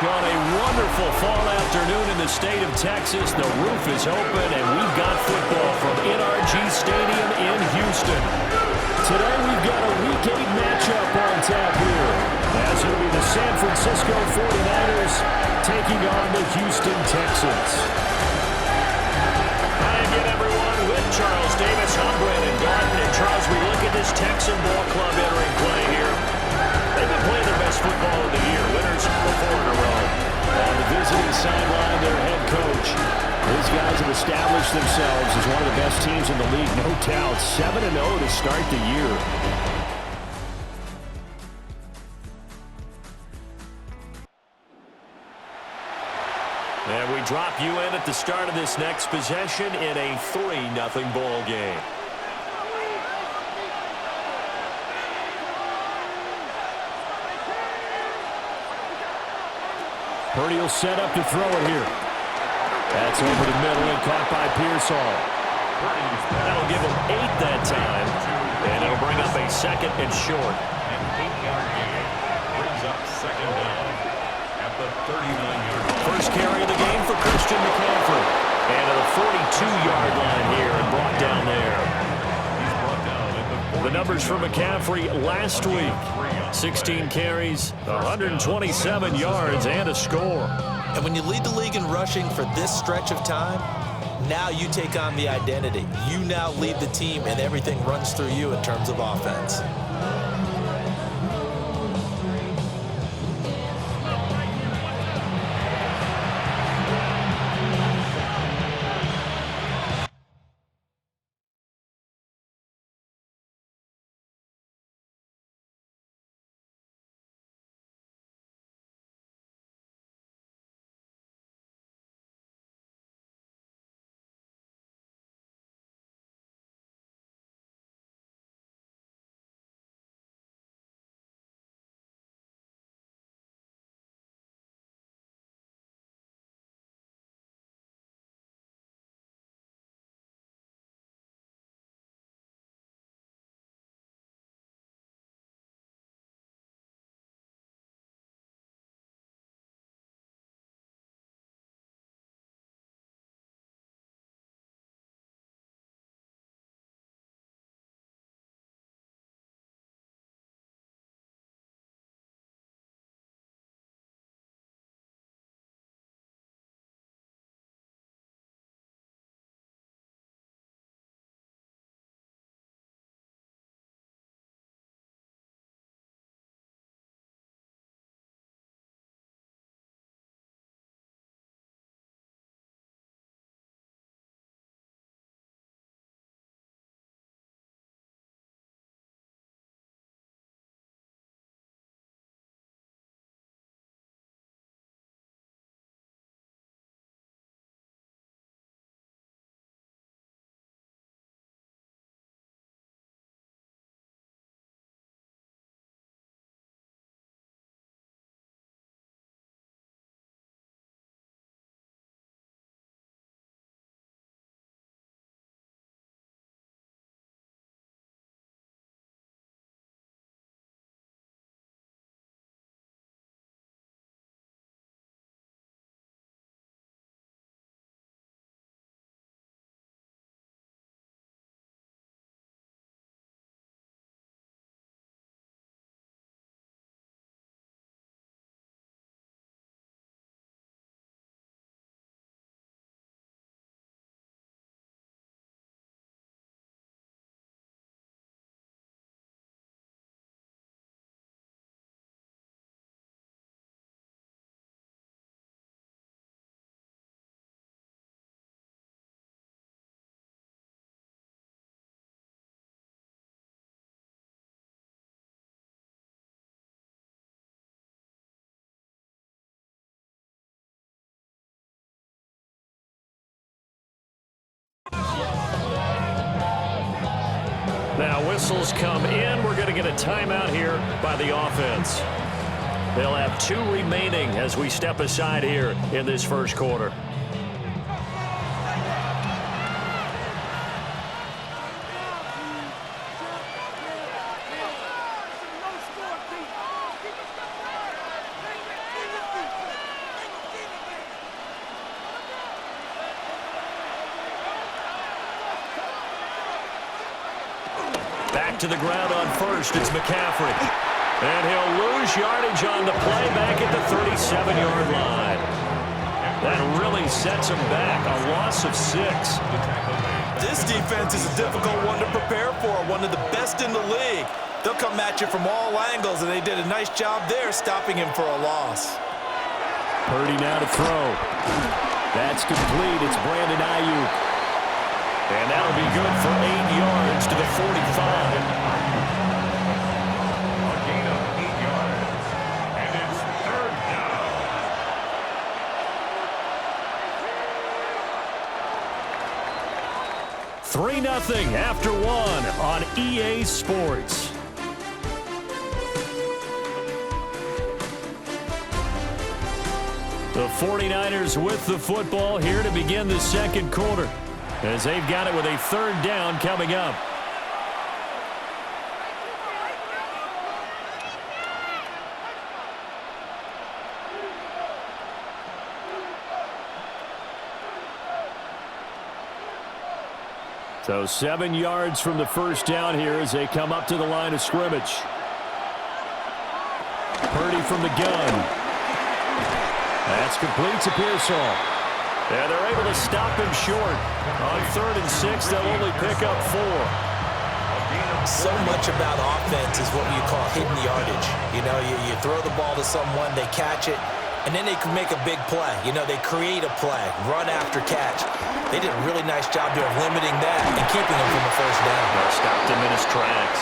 On a wonderful fall afternoon in the state of Texas, the roof is open, and we've got football from NRG Stadium in Houston. Today we've got a Week 8 matchup on tap here, as it'll be the San Francisco 49ers taking on the Houston Texans. Hi again, everyone, with Charles Davis, I'm Brandon Garden, and Charles, we look at this Texan ball club entering play here. They've been playing their best football of the year, winners before in a row. On the visiting sideline, their head coach. These guys have established themselves as one of the best teams in the league, no doubt. 7-0 to start the year. And we drop you in at the start of this next possession in a 3-0 ball game. Purdy will set up to throw it here. That's over the middle and caught by Pearsall. That'll give him 8 that time. And it'll bring up a second and short. An 8-yard gain brings up second down at the 39-yard line. First carry of the game for Christian McCaffrey. And at the 42-yard line here and brought down there. He's brought down at the 42. The numbers for McCaffrey last week. 16 carries, 127 yards, and a score. And when you lead the league in rushing for this stretch of time, now you take on the identity. You now lead the team, and everything runs through you in terms of offense. Now whistles come in. We're going to get a timeout here by the offense. They'll have 2 remaining as we step aside here in this first quarter. Back to the ground on first. It's McCaffrey. And he'll lose yardage on the play back at the 37-yard line. That really sets him back. A loss of 6. This defense is a difficult one to prepare for. One of the best in the league. They'll come at you from all angles, and they did a nice job there stopping him for a loss. Purdy now to throw. That's complete. It's Brandon Ayuk. And that'll be good for 8 yards to the 45. A gain of 8 yards. And it's third down. Three 3-0 after 1 on EA Sports. The 49ers with the football here to begin the second quarter, as they've got it with a third down coming up. So 7 yards from the first down here as they come up to the line of scrimmage. Purdy from the gun. That's complete to Pearsall. And they're able to stop him short. On 3rd and 6, they'll only pick up 4. So much about offense is what you call hidden yardage. You know, you throw the ball to someone, they catch it, and then they can make a big play. You know, they create a play, run after catch. They did a really nice job there of limiting that and keeping him from the first down. Stopped him in his tracks.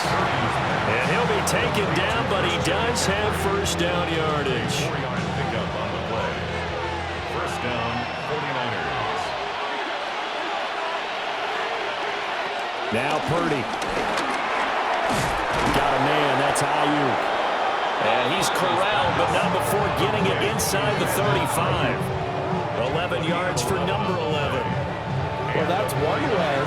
And he'll be taken down, but he does have first down yardage. 4-yard pickup on the play. First down, 49ers. Now Purdy. Got a man, that's Ayuk. And he's corralled, but not before getting it inside the 35. 11 yards for number 11. Well, that's one way,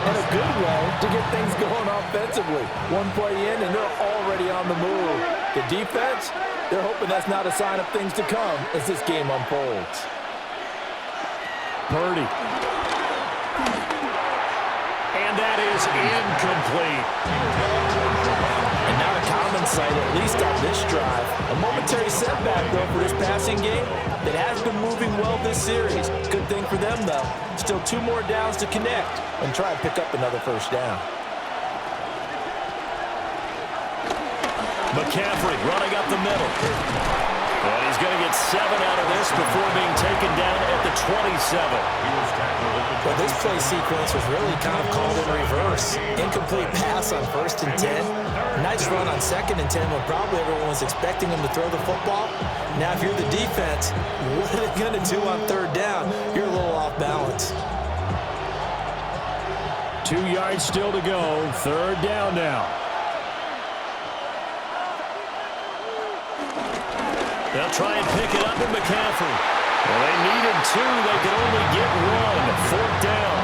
and a good way, to get things going offensively. One play in, and they're already on the move. The defense, they're hoping that's not a sign of things to come as this game unfolds. Purdy. And that is incomplete. And not a common sight, at least on this drive. A momentary setback, though, for this passing game that has been moving well this series. Good thing for them, though. Still 2 more downs to connect and try and pick up another first down. McCaffrey running up the middle. And he's going to get 7 out of this before being taken down at the 27. Well, this play sequence was really kind of called in reverse. Incomplete pass on 1st and 10. Nice run on 2nd and 10 when probably everyone was expecting him to throw the football. Now, if you're the defense, what are they going to do on 3rd down? You're a little off balance. 2 yards still to go. 3rd down now. They'll try and pick it up with McCaffrey. Well, they needed 2. They could only get 1. 4th down.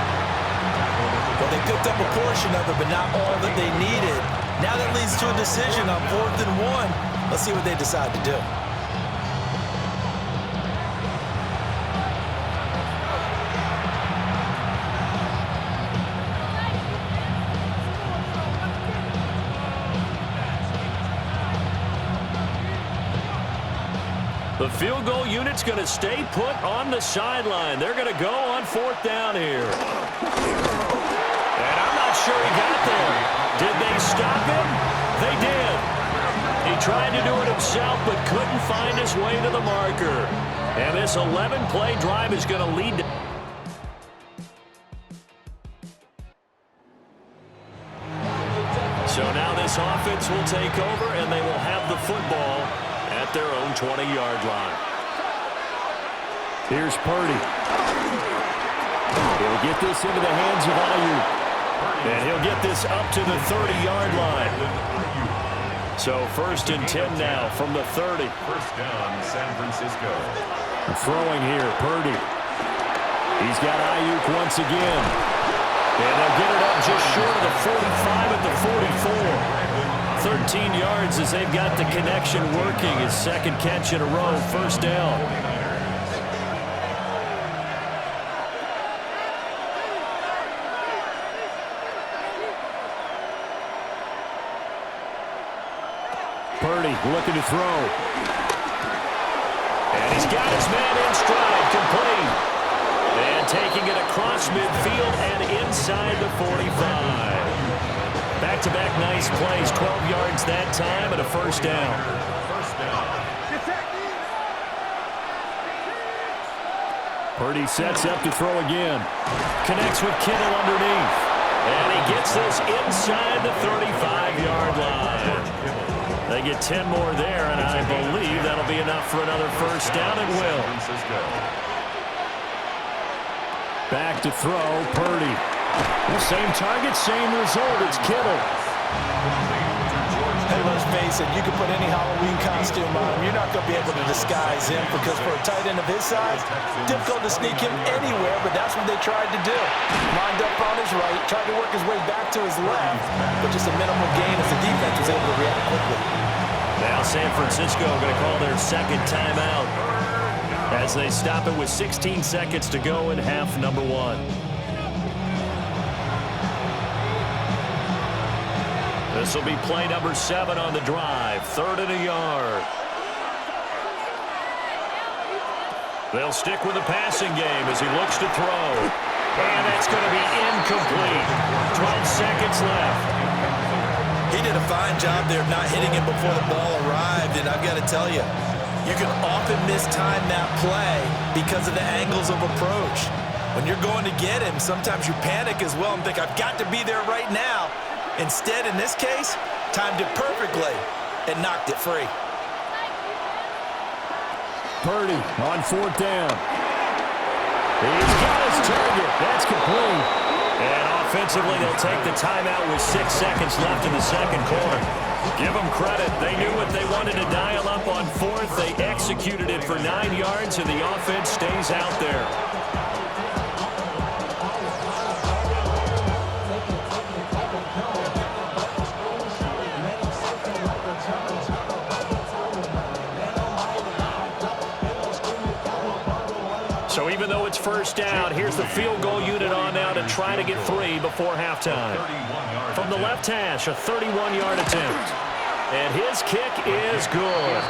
Well, they picked up a portion of it, but not all that they needed. Now that leads to a decision on 4th and 1. Let's see what they decide to do. The field goal unit's going to stay put on the sideline. They're going to go on 4th down here. And I'm not sure he got there. Did they stop him? They did. He tried to do it himself, but couldn't find his way to the marker. And this 11-play drive is going to lead to... So now this offense will take over, and they will have the football at their own 20-yard line. Here's Purdy. He'll get this into the hands of Ayuk. And he'll get this up to the 30-yard line. So 1st and 10 now from the 30. First down, San Francisco. Throwing here, Purdy. He's got Ayuk once again. And they'll get it up just short of the 45 at the 44. 13 yards as they've got the connection working. His 2nd catch in a row, 1st down. Purdy looking to throw. And he's got his man in stride, complete. And taking it across midfield and inside the 45. Back-to-back nice plays, 12 yards that time and a first down. Purdy sets up to throw again. Connects with Kittle underneath. And he gets this inside the 35-yard line. They get 10 more there, and I believe that'll be enough for another first down. It will. Back to throw, Purdy. The same target, same result. It's Kittle. Hey, let's face it, you can put any Halloween costume on him. You're not going to be able to disguise him because for a tight end of his size, difficult to sneak him anywhere, but that's what they tried to do. Lined up on his right, tried to work his way back to his left, but just a minimal gain as the defense was able to react quickly. Now San Francisco going to call their second timeout as they stop it with 16 seconds to go in half number one. This will be play number 7 on the drive. 3rd and a yard. They'll stick with the passing game as he looks to throw. And that's going to be incomplete. 12 seconds left. He did a fine job there of not hitting him before the ball arrived, and I've got to tell you, you can often mistime that play because of the angles of approach. When you're going to get him, sometimes you panic as well and think, I've got to be there right now. Instead, in this case, timed it perfectly and knocked it free. Purdy on 4th down. He's got his target. That's complete. And offensively, they'll take the timeout with 6 seconds left in the second quarter. Give them credit. They knew what they wanted to dial up on 4th. They executed it for 9 yards, and the offense stays out there. So even though it's first down, here's the field goal unit on now to try to get 3 before halftime. From the left hash, a 31-yard attempt. And his kick is good.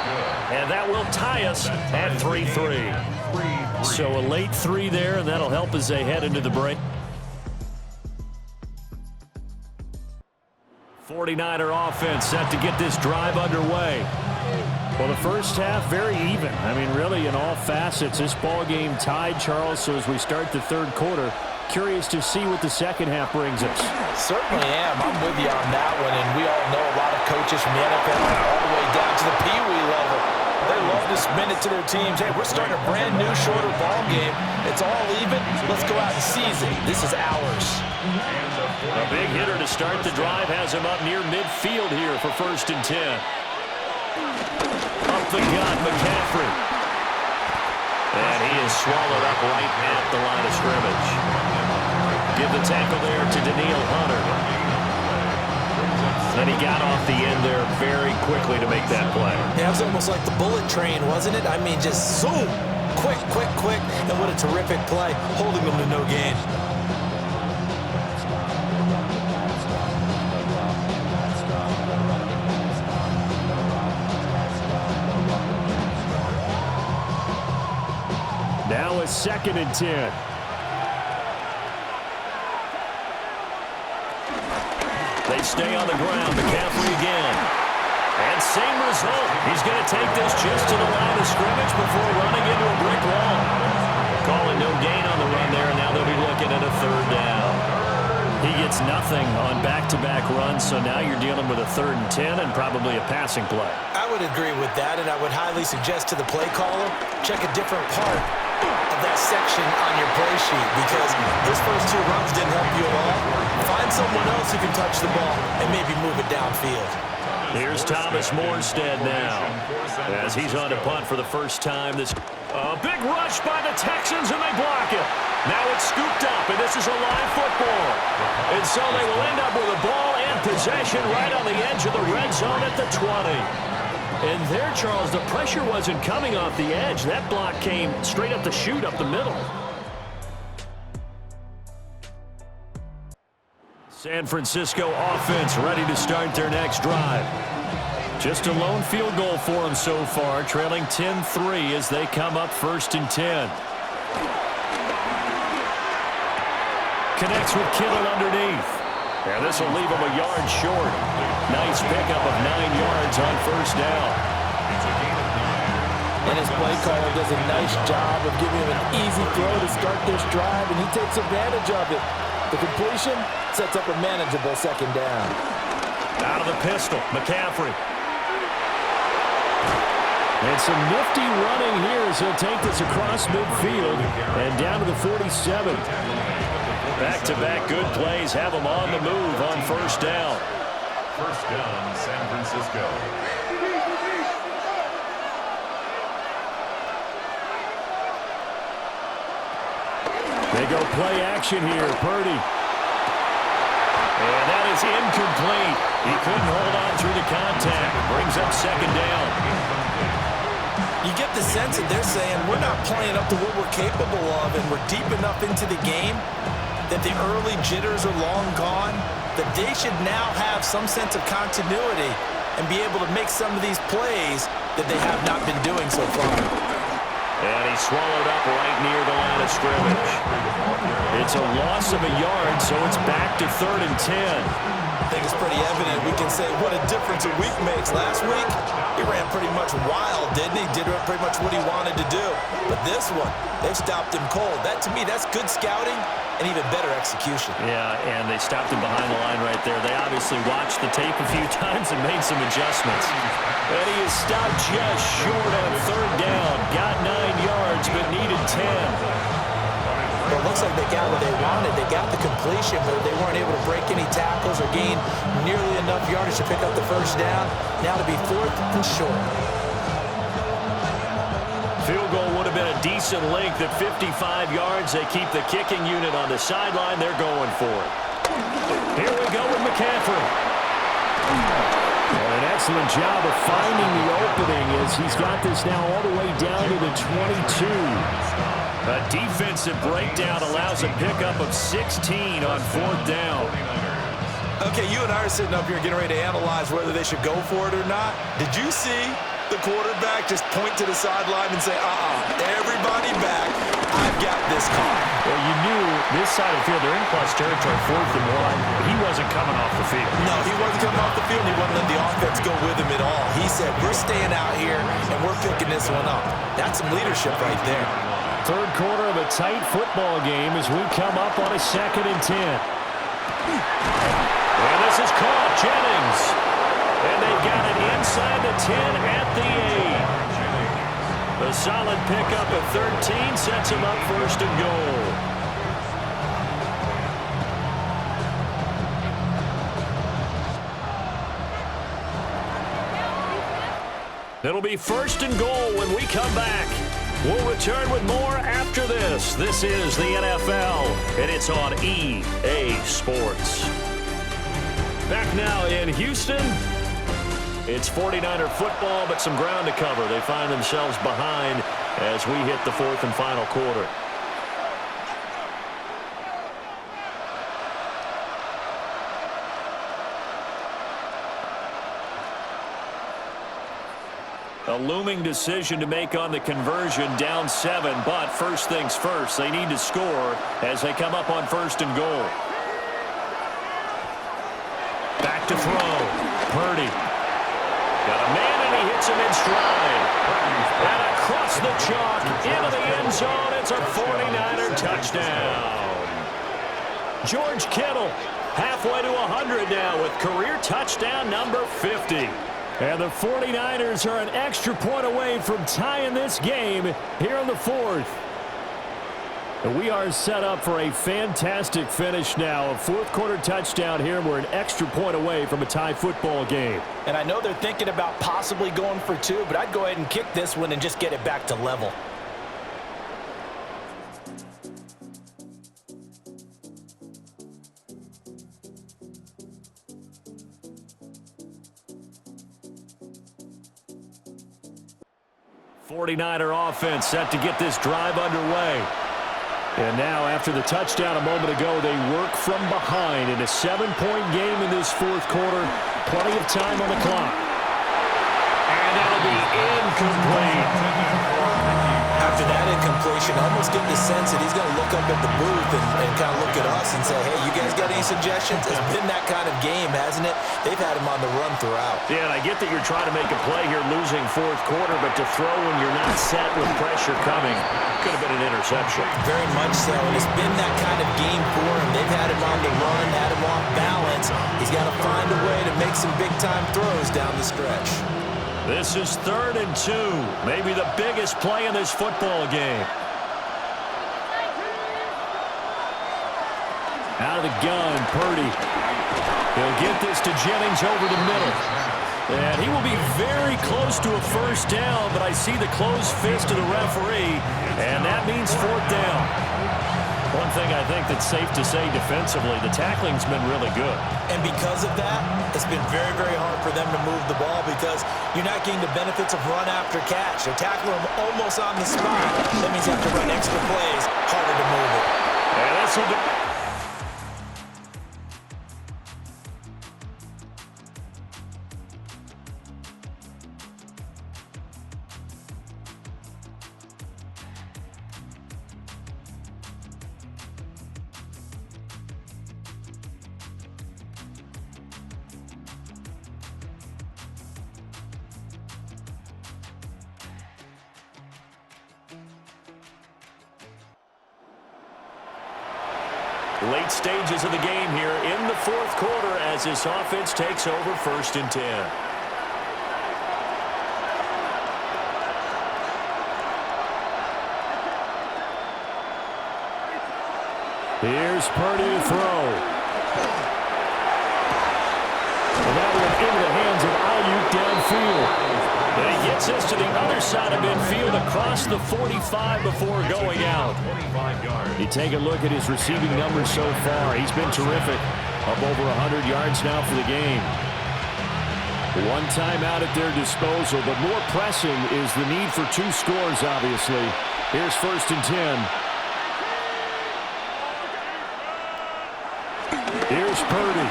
And that will tie us at 3-3. So a late 3 there, and that'll help as they head into the break. 49er offense set to get this drive underway. Well, the first half, very even. I mean, really, in all facets, this ball game tied, Charles. So as we start the third quarter, curious to see what the second half brings us. Certainly am. I'm with you on that one. And we all know a lot of coaches from the NFL all the way down to the Pee Wee level. They love to spin it to their teams. Hey, we're starting a brand new, shorter ball game. It's all even. Let's go out and seize it. This is ours. A big hitter to start the drive has him up near midfield here for 1st and 10. Up the gut, McCaffrey. And he is swallowed up right at the line of scrimmage. Give the tackle there to Daniil Hunter. And he got off the end there very quickly to make that play. Yeah, it was almost like the bullet train, wasn't it? I mean, just zoom. Quick, quick, quick. And what a terrific play, holding them to no gain. Now a 2nd and 10. They stay on the ground. McCaffrey again. And same result. He's going to take this just to the line of scrimmage before running into a brick wall. Calling no gain on the run there, and now they'll be looking at a 3rd down. He gets nothing on back-to-back runs, so now you're dealing with a 3rd and 10 and probably a passing play. I would agree with that, and I would highly suggest to the play caller, check a different part of that section on your play sheet, because his first 2 runs didn't help you at all. Find someone else who can touch the ball and maybe move it downfield. Here's Thomas Morstead now as he's on to punt for the first time. A big rush by the Texans, and they block it. Now it's scooped up, and this is a live football. And so they will end up with a ball and possession right on the edge of the red zone at the 20. And there, Charles, the pressure wasn't coming off the edge. That block came straight up the chute, up the middle. San Francisco offense ready to start their next drive. Just a lone field goal for them so far, trailing 10-3 as they come up 1st and 10. Connects with Kittle underneath. And this will leave him a yard short. Nice pickup of 9 yards on 1st down. And his play caller does a nice job of giving him an easy throw to start this drive, and he takes advantage of it. The completion sets up a manageable 2nd down. Out of the pistol, McCaffrey. And some nifty running here as he'll take this across midfield and down to the 47. Back-to-back good plays have him on the move on 1st down. 1st down, San Francisco. They go play action here, Purdy. And that is incomplete. He couldn't hold on through the contact. Brings up 2nd down. You get the sense that they're saying we're not playing up to what we're capable of, and we're deep enough into the game that the early jitters are long gone, that they should now have some sense of continuity and be able to make some of these plays that they have not been doing so far. And he's swallowed up right near the line of scrimmage. It's a loss of a yard, so it's back to 3rd and 10. I think it's pretty evident. We can say what a difference a week makes. Last week, he ran pretty much wild, didn't he? Did pretty much what he wanted to do. But this one, they've stopped him cold. That, to me, that's good scouting and even better execution. Yeah, and they stopped him behind the line right there. They obviously watched the tape a few times and made some adjustments. And he is stopped just short on 3rd down. Got 9 yards, but needed 10. Well, it looks like they got what they wanted. They got the completion, but they weren't able to break any tackles or gain nearly enough yardage to pick up the 1st down. Now to be 4th and short. Field goal would have been a decent length at 55 yards. They keep the kicking unit on the sideline. They're going for it. Here we go with McCaffrey. And an excellent job of finding the opening as he's got this now all the way down to the 22. A defensive breakdown allows a pickup of 16 on 4th down. Okay, you and I are sitting up here getting ready to analyze whether they should go for it or not. Did you see the quarterback just point to the sideline and say, everybody back, I've got this car? Well, you knew this side of the field, they're in plus territory, 4th and 1. He wasn't coming off the field. No, he wasn't coming off the field, and he wasn't letting the offense go with him at all. He said, we're staying out here, and we're picking this one up. That's some leadership right there. 3rd quarter of a tight football game as we come up on a 2nd and 10. And this is caught, Jennings. And they've got it inside the 10 at the 8. A solid pickup of 13 sets him up 1st and goal. It'll be 1st and goal when we come back. We'll return with more after this. This is the NFL, and it's on EA Sports. Back now in Houston. It's 49er football, but some ground to cover. They find themselves behind as we hit the 4th and final quarter. A looming decision to make on the conversion, down 7, but first things first, they need to score as they come up on 1st and goal. Back to throw. Purdy. Got a man, and he hits him in stride. And across the chalk, into the end zone, it's a 49er touchdown. George Kittle, halfway to 100 now with career touchdown number 50. And the 49ers are an extra point away from tying this game here in the 4th. And we are set up for a fantastic finish now. A 4th quarter touchdown here. We're an extra point away from a tie football game. And I know they're thinking about possibly going for 2, but I'd go ahead and kick this one and just get it back to level. '49er offense set to get this drive underway. And now, after the touchdown a moment ago, they work from behind in a 7-point game in this 4th quarter. Plenty of time on the clock. And that'll be incomplete. After that incompletion, I almost get the sense that he's going to look up at the booth and kind of look at us and say, hey, you guys got any suggestions? It's been that kind of game, hasn't it? They've had him on the run throughout. Yeah, and I get that you're trying to make a play here losing fourth quarter, but to throw when you're not set with pressure coming could have been an interception. Very much so, and it's been that kind of game for him. They've had him on the run, had him off balance. He's got to find a way to make some big-time throws down the stretch. This is 3rd and 2, maybe the biggest play in this football game. Out of the gun, Purdy. He'll get this to Jennings over the middle. And he will be very close to a first down, but I see the closed fist of the referee, and that means 4th down. One thing I think that's safe to say defensively, the tackling's been really good. And because of that, it's been very, very hard for them to move the ball because you're not getting the benefits of run after catch. They're tackling them almost on the spot. That means you have to run extra plays, harder to move it. And this will do. Late stages of the game here in the 4th quarter as this offense takes over 1st and 10. Here's Purdy to throw. And that one into the hands of Ayuk downfield. And he gets this to the other side of midfield across the 45 before going out. You take a look at his receiving numbers so far. He's been terrific. Up over 100 yards now for the game. One timeout at their disposal, but more pressing is the need for 2 scores, obviously. Here's 1st and 10. Here's Purdy.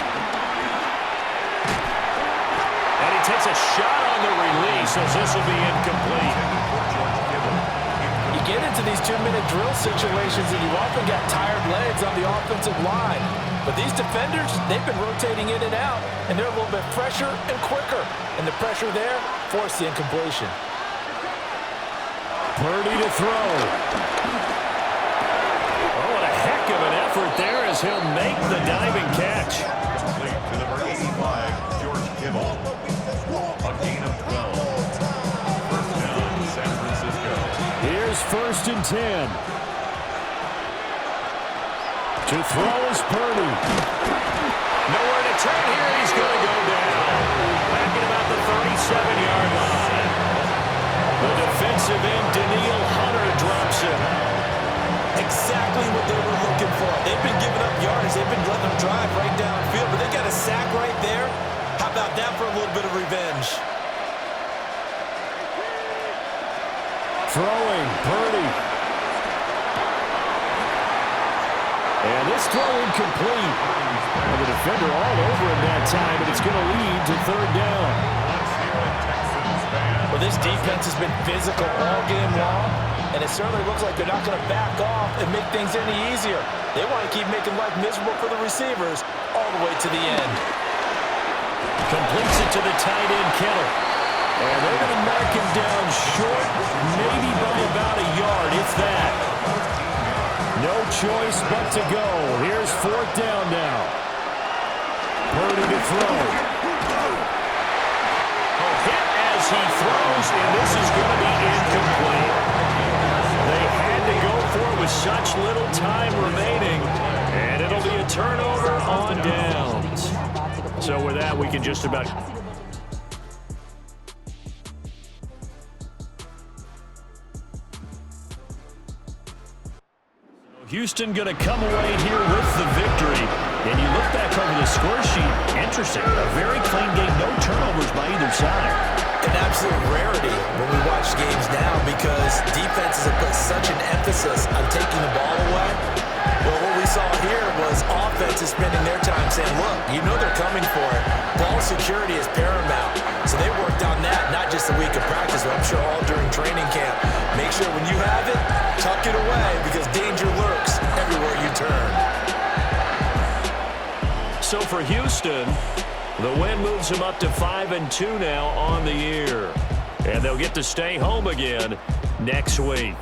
And he takes a shot on the release as this will be incomplete. You get into these 2-minute drill situations and you often got tired legs on the offensive line. But these defenders, they've been rotating in and out, and they're a little bit fresher and quicker. And the pressure there forced the incompletion. Purdy to throw. Oh, what a heck of an effort there as he'll make the diving catch. Complete to number 85, George Kittle. A gain of 12. First down, San Francisco. Here's 1st and 10. To throw is Purdy. Nowhere to turn here. He's going to go down. Back at about the 37-yard line. The defensive end, Daniil Hunter, drops it. Exactly what they were looking for. They've been giving up yards. They've been letting them drive right downfield, but they got a sack right there. How about that for a little bit of revenge? Throwing, Purdy. And this throw incomplete. And the defender all over him that time, and it's going to lead to 3rd down. Well, this defense has been physical all game long, and it certainly looks like they're not going to back off and make things any easier. They want to keep making life miserable for the receivers all the way to the end. Completes it to the tight end, Kittle. And they're going to mark him down short, maybe by about a yard, if that. No choice but to go. Here's 4th down now. Purdy to throw. A hit as he throws, and this is going to be incomplete. They had to go for it with such little time remaining, and it'll be a turnover on downs. So with that, we can just about... Houston going to come away here with the victory. And you look back over the score sheet, interesting. A very clean game, no turnovers by either side. An absolute rarity when we watch games now because defenses have put such an emphasis on taking the ball away. Well, what we saw here was offenses spending their time saying, look, you know they're coming for it. Ball security is paramount. So they worked on that not just the week So I'm sure all during training camp, make sure when you have it, tuck it away because danger lurks everywhere you turn. So for Houston, the win moves them up to 5-2 now on the year. And they'll get to stay home again next week.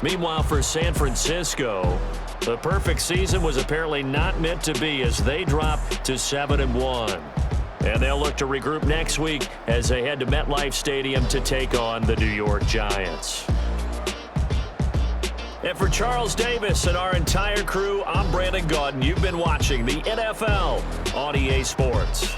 Meanwhile, for San Francisco, the perfect season was apparently not meant to be as they drop to 7-1. And they'll look to regroup next week as they head to MetLife Stadium to take on the New York Giants. And for Charles Davis and our entire crew, I'm Brandon Gaudin. You've been watching the NFL on EA Sports.